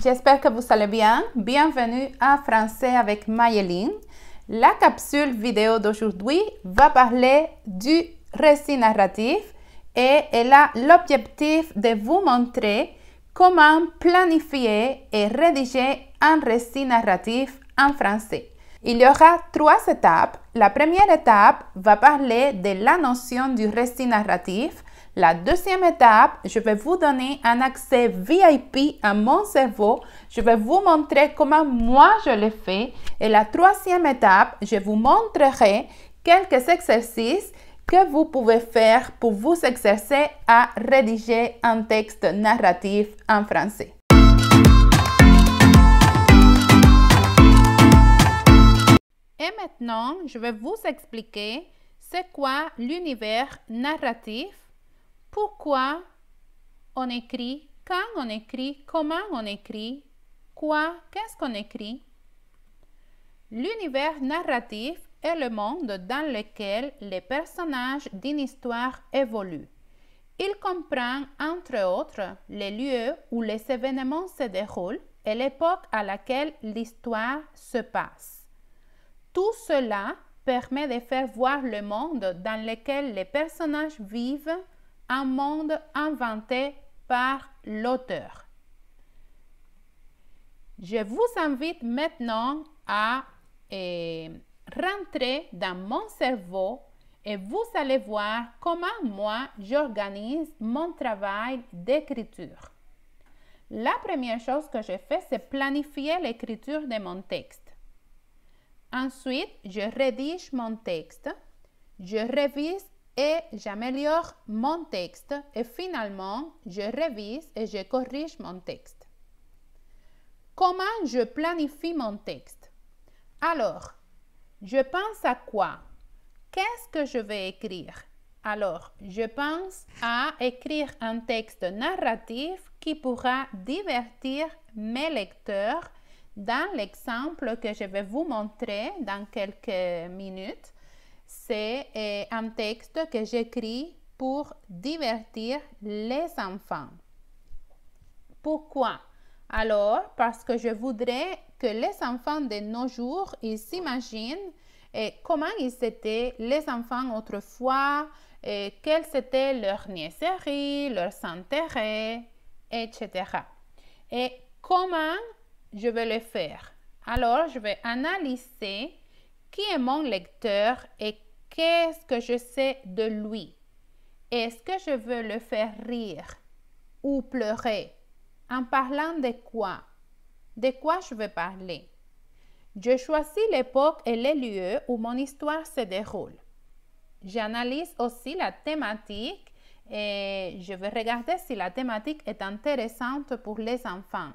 j'espère que vous allez bien. Bienvenue à Français avec Mayeline. La capsule vidéo d'aujourd'hui va parler du récit narratif et elle a l'objectif de vous montrer comment planifier et rédiger un récit narratif en français. Il y aura 3 étapes. La première étape va parler de la notion du récit narratif. La deuxième étape, je vais vous donner un accès VIP à mon cerveau. Je vais vous montrer comment moi je le fais. Et la troisième étape, je vous montrerai quelques exercices que vous pouvez faire pour vous exercer à rédiger un texte narratif en français. Et maintenant, je vais vous expliquer c'est quoi l'univers narratif, pourquoi on écrit, quand on écrit, comment on écrit, quoi, qu'est-ce qu'on écrit. L'univers narratif est le monde dans lequel les personnages d'une histoire évoluent. Il comprend, entre autres, les lieux où les événements se déroulent et l'époque à laquelle l'histoire se passe. Tout cela permet de faire voir le monde dans lequel les personnages vivent, un monde inventé par l'auteur. Je vous invite maintenant à rentrer dans mon cerveau et vous allez voir comment moi j'organise mon travail d'écriture. La première chose que je fais, c'est planifier l'écriture de mon texte. Ensuite, je rédige mon texte, je révise et j'améliore mon texte et finalement, je révise et je corrige mon texte. Comment je planifie mon texte? Alors, je pense à quoi? Qu'est-ce que je vais écrire? Alors, je pense à écrire un texte narratif qui pourra divertir mes lecteurs dans l'exemple que je vais vous montrer dans quelques minutes. C'est un texte que j'écris pour divertir les enfants. Pourquoi? Alors, parce que je voudrais que les enfants de nos jours, ils s'imaginent comment ils étaient les enfants autrefois, quelles étaient leurs niaiseries, leurs intérêts, etc. Et comment je vais le faire? Alors, je vais analyser qui est mon lecteur et qu'est-ce que je sais de lui. Est-ce que je veux le faire rire ou pleurer? En parlant de quoi? De quoi je vais parler? Je choisis l'époque et les lieux où mon histoire se déroule. J'analyse aussi la thématique et je vais regarder si la thématique est intéressante pour les enfants.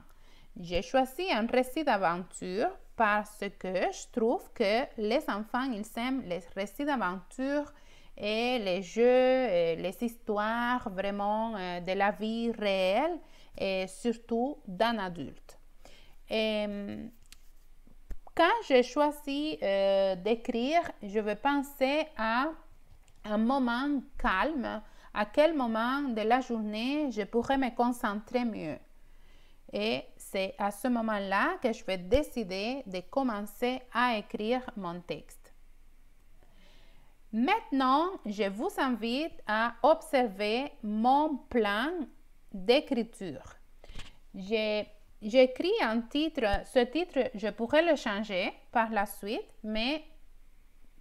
J'ai choisi un récit d'aventure parce que je trouve que les enfants, ils aiment les récits d'aventure et les jeux, et les histoires vraiment de la vie réelle et surtout d'un adulte. Et quand j'ai choisi d'écrire, je vais penser à un moment calme, à quel moment de la journée je pourrais me concentrer mieux. Et c'est à ce moment-là que je vais décider de commencer à écrire mon texte. Maintenant, je vous invite à observer mon plan d'écriture. J'écris un titre, ce titre, je pourrais le changer par la suite, mais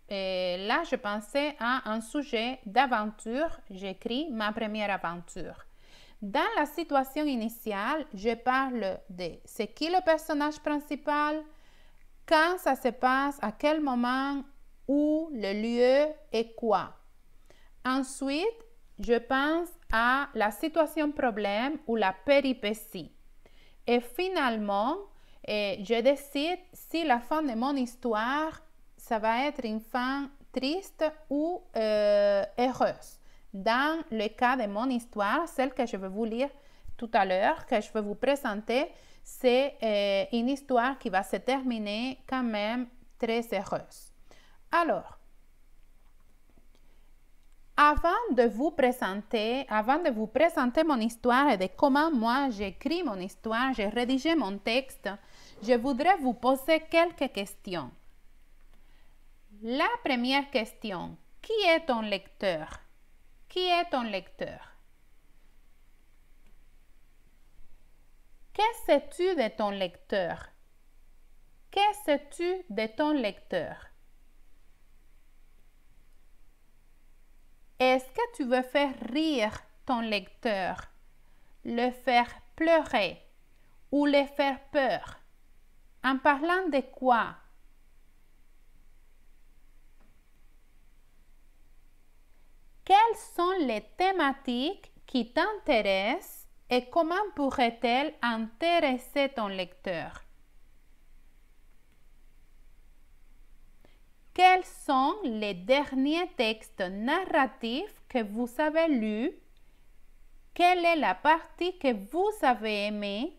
là, je pensais à un sujet d'aventure. J'écris ma première aventure. Dans la situation initiale, je parle de c'est qui le personnage principal, quand ça se passe, à quel moment, où, le lieu et quoi. Ensuite, je pense à la situation problème ou la péripétie. Et finalement, je décide si la fin de mon histoire, ça va être une fin triste ou heureuse. Dans le cas de mon histoire, celle que je vais vous lire tout à l'heure, que je vais vous présenter, c'est une histoire qui va se terminer quand même très heureuse. Alors, Avant de vous présenter mon histoire et de comment moi j'écris mon histoire, j'ai rédigé mon texte, je voudrais vous poser quelques questions. La première question, qui est ton lecteur? Qui est ton lecteur? Que sais-tu de ton lecteur? Que sais-tu de ton lecteur? Est-ce que tu veux faire rire ton lecteur, le faire pleurer ou le faire peur? En parlant de quoi? Quelles sont les thématiques qui t'intéressent et comment pourraient-elles intéresser ton lecteur? Quels sont les derniers textes narratifs que vous avez lus? Quelle est la partie que vous avez aimée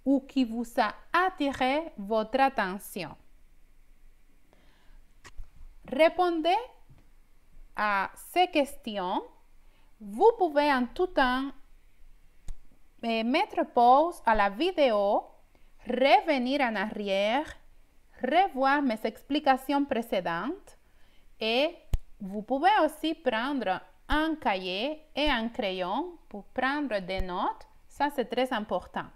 ou qui vous a attiré votre attention? Répondez à ces questions. Vous pouvez en tout temps mettre pause à la vidéo, revenir en arrière, revoir mes explications précédentes et vous pouvez aussi prendre un cahier et un crayon pour prendre des notes. Ça, c'est très important.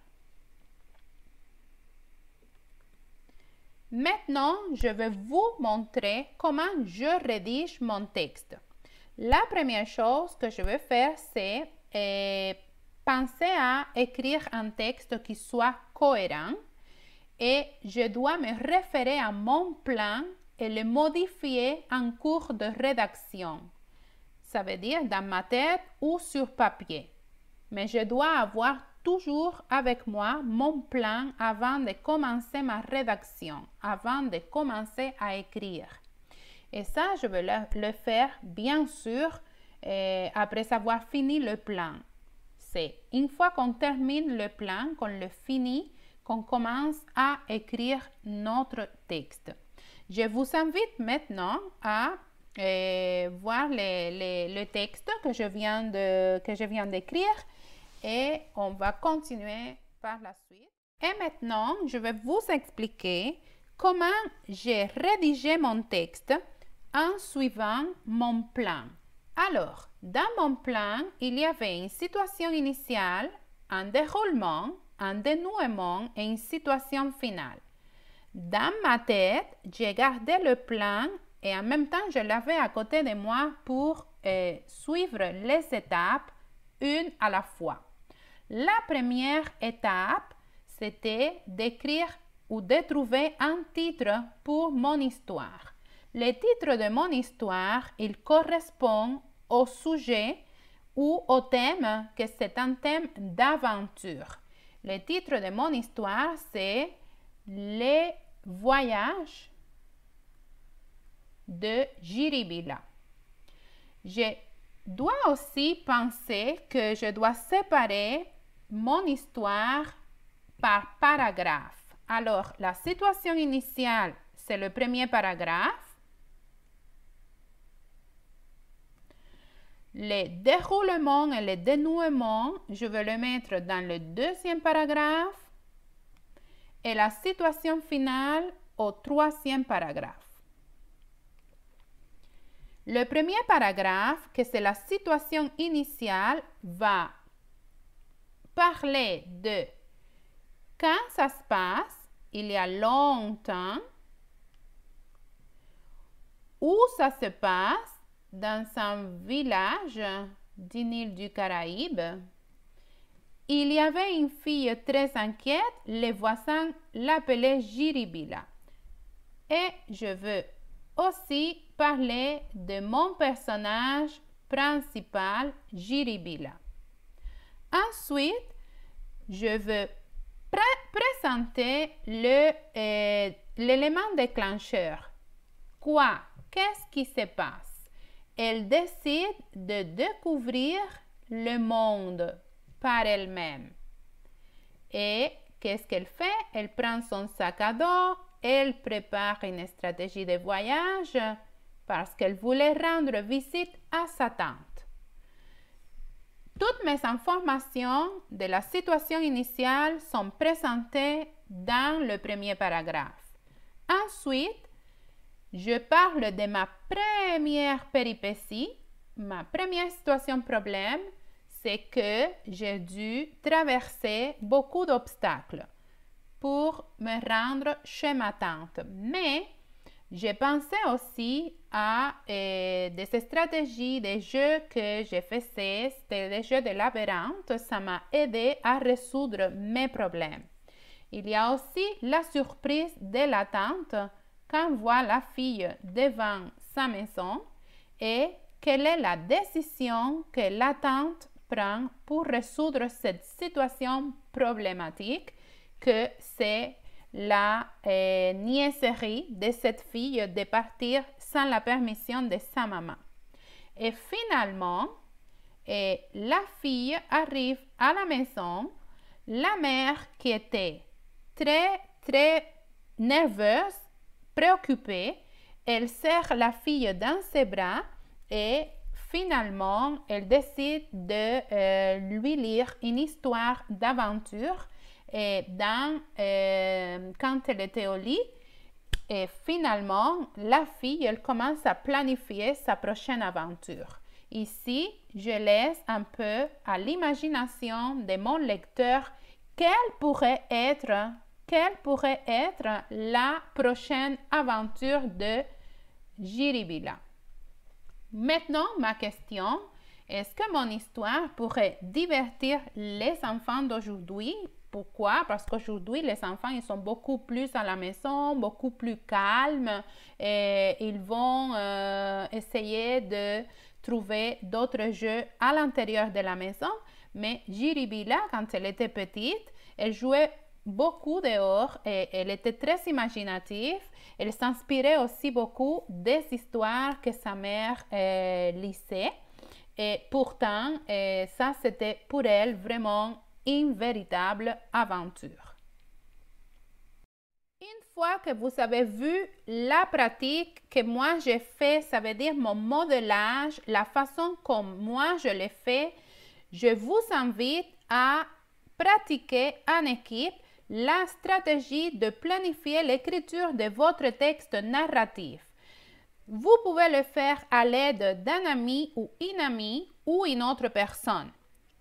Maintenant, je vais vous montrer comment je rédige mon texte. La première chose que je vais faire, c'est penser à écrire un texte qui soit cohérent et je dois me référer à mon plan et le modifier en cours de rédaction. Ça veut dire dans ma tête ou sur papier. Mais je dois avoir toujours avec moi mon plan avant de commencer ma rédaction, avant de commencer à écrire. Et ça, je vais le faire bien sûr après avoir fini le plan. C'est une fois qu'on termine le plan, qu'on le finit, qu'on commence à écrire notre texte. Je vous invite maintenant à voir le texte que je viens d'écrire et on va continuer par la suite. Et maintenant, je vais vous expliquer comment j'ai rédigé mon texte en suivant mon plan. Alors, dans mon plan, il y avait une situation initiale, un déroulement, un dénouement et une situation finale. Dans ma tête, j'ai gardé le plan et en même temps, je l'avais à côté de moi pour suivre les étapes une à la fois. La première étape, c'était d'écrire ou de trouver un titre pour mon histoire. Le titre de mon histoire, il correspond au sujet ou au thème que c'est un thème d'aventure. Le titre de mon histoire, c'est Les voyages de Jiribilla. Je dois aussi penser que je dois séparer mon histoire par paragraphe. Alors, la situation initiale, c'est le premier paragraphe. Le déroulement et le dénouement, je vais le mettre dans le deuxième paragraphe. Et la situation finale au troisième paragraphe. Le premier paragraphe, que c'est la situation initiale, va parler de quand ça se passe, il y a longtemps, où ça se passe, dans un village d'une île du Caraïbe. Il y avait une fille très inquiète, les voisins l'appelaient Jiribilla. Et je veux aussi parler de mon personnage principal, Jiribilla. Ensuite, je veux présenter l'élément déclencheur. Quoi? Qu'est-ce qui se passe? Elle décide de découvrir le monde par elle-même. Et qu'est-ce qu'elle fait? Elle prend son sac à dos, elle prépare une stratégie de voyage parce qu'elle voulait rendre visite à sa tante. Toutes mes informations de la situation initiale sont présentées dans le premier paragraphe. Ensuite, je parle de ma première péripétie, ma première situation problème, c'est que j'ai dû traverser beaucoup d'obstacles pour me rendre chez ma tante. Mais j'ai pensé aussi à des stratégies, des jeux que je faisais, c'était des jeux de labyrinthe, ça m'a aidé à résoudre mes problèmes. Il y a aussi la surprise de la tante quand voit la fille devant sa maison et quelle est la décision que la tante prend pour résoudre cette situation problématique que c'est la niaiserie de cette fille de partir sans la permission de sa maman. Et finalement, la fille arrive à la maison, la mère qui était très nerveuse, préoccupée, elle serre la fille dans ses bras et finalement, elle décide de lui lire une histoire d'aventure quand elle était au lit. Et finalement, la fille, elle commence à planifier sa prochaine aventure. Ici, je laisse un peu à l'imagination de mon lecteur quelle pourrait être la prochaine aventure de Jiribilla. Maintenant, ma question, est-ce que mon histoire pourrait divertir les enfants d'aujourd'hui? Pourquoi? Parce qu'aujourd'hui, les enfants, ils sont beaucoup plus à la maison, beaucoup plus calmes et ils vont essayer de trouver d'autres jeux à l'intérieur de la maison. Mais Jiribilla, quand elle était petite, elle jouait beaucoup dehors et elle était très imaginative. Elle s'inspirait aussi beaucoup des histoires que sa mère lisait. Et pourtant, ça, c'était pour elle vraiment une véritable aventure. Une fois que vous avez vu la pratique que moi j'ai fait, ça veut dire mon modelage, la façon comme moi je l'ai fait, je vous invite à pratiquer en équipe la stratégie de planifier l'écriture de votre texte narratif. Vous pouvez le faire à l'aide d'un ami ou une amie ou une autre personne.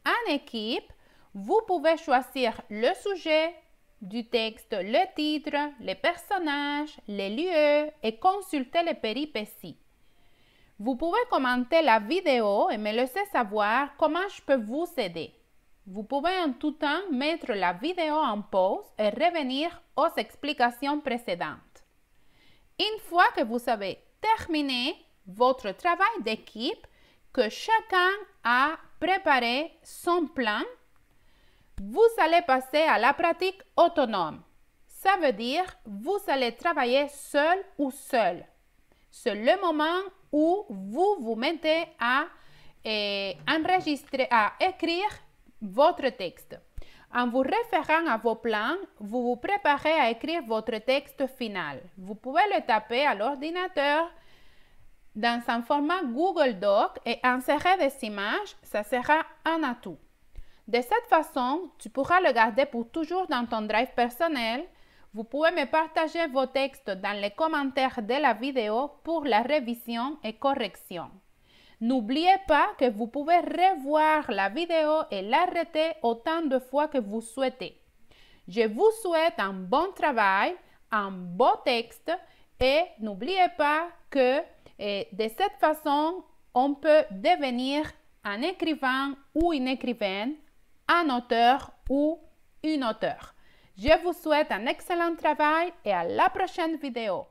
En équipe, vous pouvez choisir le sujet du texte, le titre, les personnages, les lieux et consulter les péripéties. Vous pouvez commenter la vidéo et me laisser savoir comment je peux vous aider. Vous pouvez en tout temps mettre la vidéo en pause et revenir aux explications précédentes. Une fois que vous avez terminé votre travail d'équipe, que chacun a préparé son plan, vous allez passer à la pratique autonome. Ça veut dire vous allez travailler seul ou seul. C'est le moment où vous vous mettez à enregistrer, à écrire votre texte. En vous référant à vos plans, vous vous préparez à écrire votre texte final. Vous pouvez le taper à l'ordinateur dans un format Google Doc et insérer des images, ça sera un atout. De cette façon, tu pourras le garder pour toujours dans ton drive personnel. Vous pouvez me partager vos textes dans les commentaires de la vidéo pour la révision et correction. N'oubliez pas que vous pouvez revoir la vidéo et l'arrêter autant de fois que vous souhaitez. Je vous souhaite un bon travail, un beau texte et n'oubliez pas que de cette façon, on peut devenir un écrivain ou une écrivaine, un auteur ou une auteure. Je vous souhaite un excellent travail et à la prochaine vidéo.